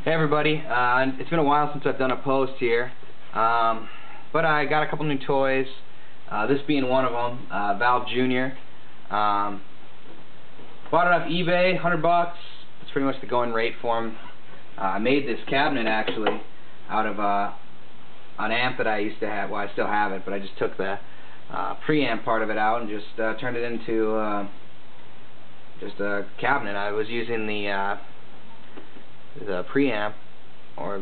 Hey everybody, it's been a while since I've done a post here, but I got a couple new toys, this being one of them, Valve Junior. Bought it off eBay, $100. It's pretty much the going rate for them. I made this cabinet actually out of an amp that I used to have. Well, I still have it, but I just took the preamp part of it out and just turned it into just a cabinet. I was using the preamp, or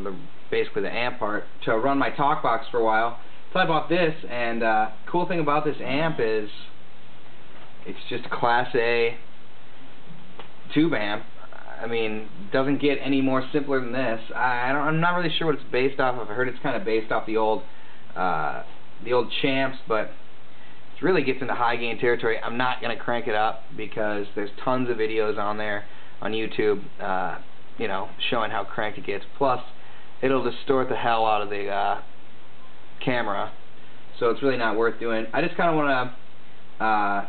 basically the amp part, to run my talk box for a while. So I bought this, and cool thing about this amp is it's just a Class A tube amp. I mean, doesn't get any more simpler than this. I'm not really sure what it's based off of. I heard it's kind of based off the old Champs, but it really gets into high gain territory. I'm not going to crank it up because there's tons of videos on there on YouTube, you know, showing how cranked it gets. Plus, it'll distort the hell out of the camera, so it's really not worth doing. I just kind of want to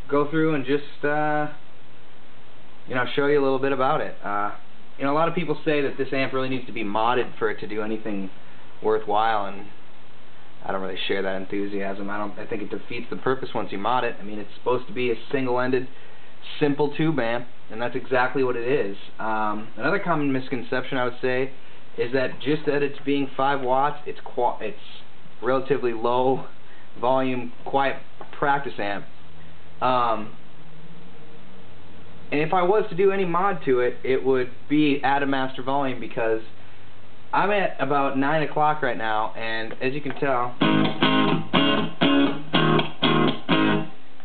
go through and just you know, show you a little bit about it. You know, a lot of people say that this amp really needs to be modded for it to do anything worthwhile, and I don't really share that enthusiasm. I think it defeats the purpose once you mod it. I mean, it's supposed to be a single-ended, simple tube amp, and that's exactly what it is. Another common misconception I would say is that just that it's being 5 watts, it's relatively low volume, quiet practice amp. And if I was to do any mod to it, it would be add a master volume, because I'm at about 9 o'clock right now, and as you can tell,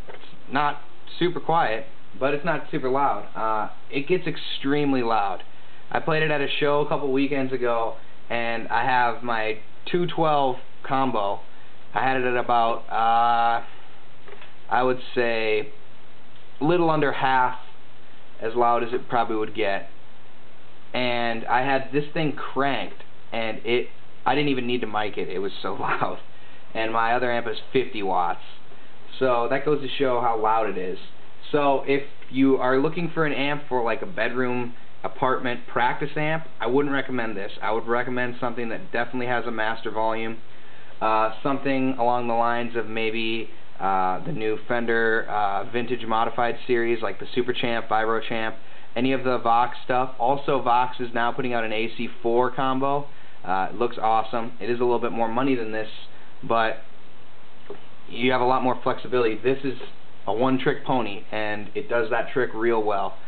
it's not super quiet, but it's not super loud. It gets extremely loud. I played it at a show a couple weekends ago, and I have my 212 combo. I had it at about, I would say, a little under half as loud as it probably would get. And I had this thing cranked, and I didn't even need to mic it. It was so loud. And my other amp is 50 watts. So that goes to show how loud it is. So if you are looking for an amp for like a bedroom, apartment practice amp, I wouldn't recommend this. I would recommend something that definitely has a master volume. Something along the lines of maybe the new Fender Vintage Modified series, like the Super Champ, Vibro Champ, any of the Vox stuff. Also, Vox is now putting out an AC4 combo. It looks awesome. It is a little bit more money than this, but you have a lot more flexibility. This is a one-trick pony, and it does that trick real well.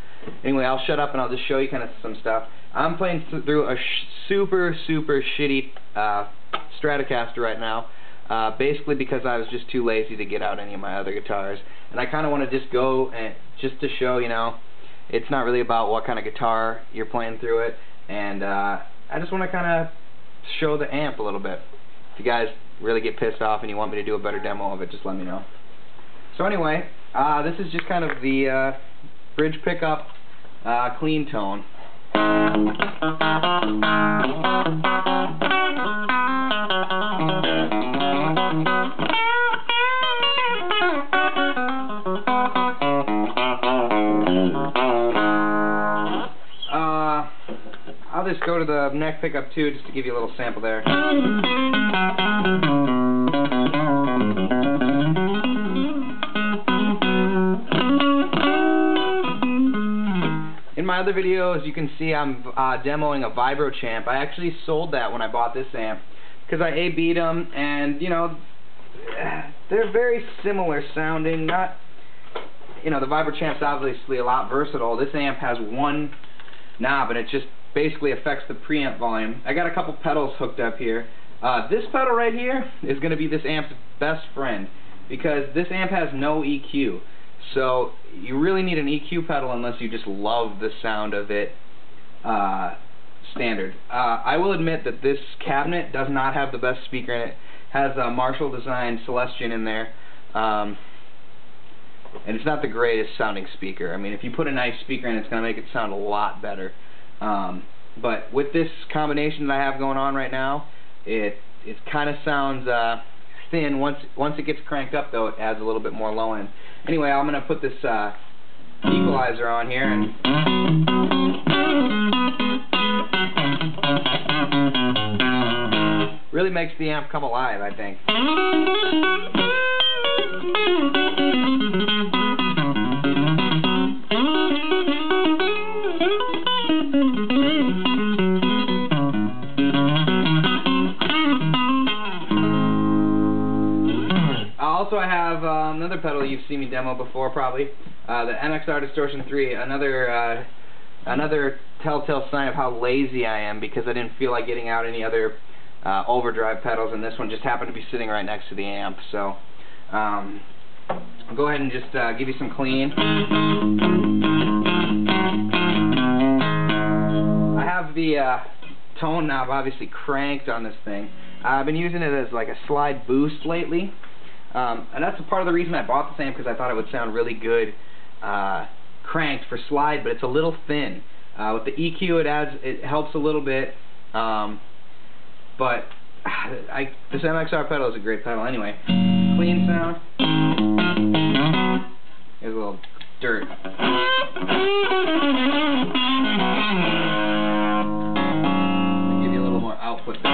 Anyway, I'll shut up and I'll just show you kind of some stuff. I'm playing through a super shitty Stratocaster right now, basically because I was just too lazy to get out any of my other guitars, and I kind of want to just go and just to show, you know, it's not really about what kind of guitar you're playing through it, and I just want to kind of show the amp a little bit. If you guys really get pissed off and you want me to do a better demo of it, just let me know. So anyway, this is just kind of the bridge pickup clean tone. I'll just go to the neck pickup too, just to give you a little sample there. In my other videos, you can see I'm demoing a Vibro Champ. I actually sold that when I bought this amp, because I A/B'd them, and you know, they're very similar sounding. Not, you know, the Vibro Champ's obviously a lot versatile. This amp has one knob, and it just basically affects the preamp volume. I got a couple pedals hooked up here. This pedal right here is going to be this amp's best friend, because this amp has no EQ. So you really need an EQ pedal unless you just love the sound of it standard. I will admit that this cabinet does not have the best speaker in it. It has a Marshall Design Celestion in there, and it's not the greatest sounding speaker. I mean, if you put a nice speaker in, it's going to make it sound a lot better. But with this combination that I have going on right now, it kind of sounds thin. Once it gets cranked up, though, it adds a little bit more low end. Anyway, I'm going to put this equalizer on here, and makes the amp come alive, I think. Also, I have another pedal you've seen me demo before, probably, the MXR Distortion 3, another telltale sign of how lazy I am, because I didn't feel like getting out any other overdrive pedals, and this one just happened to be sitting right next to the amp. So I'll go ahead and just give you some clean. I have the tone knob obviously cranked on this thing. I've been using it as like a slide boost lately, and that's a part of the reason I bought this amp, because I thought it would sound really good cranked for slide, but it's a little thin. With the EQ, it helps a little bit, but this MXR pedal is a great pedal anyway. Clean sound. Here's a little dirt. I'll give you a little more output there.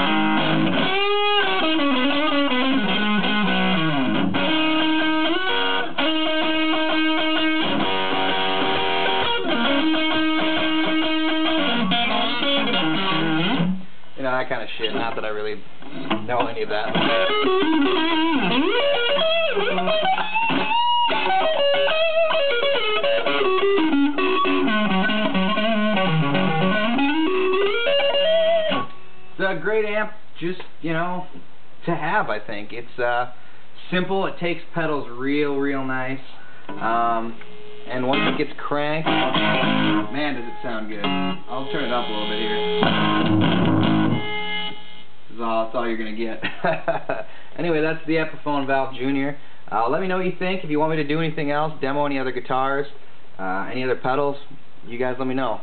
You know, that kind of shit. Not that I really know any of that. It's a great amp, just, you know, to have, I think. It's simple. It takes pedals real nice. And once it gets cranked, man, does it sound good. I'll turn it up a little bit here. That's all you're going to get. Anyway, that's the Epiphone Valve Jr. Let me know what you think. If you want me to do anything else, demo any other guitars, any other pedals, you guys let me know.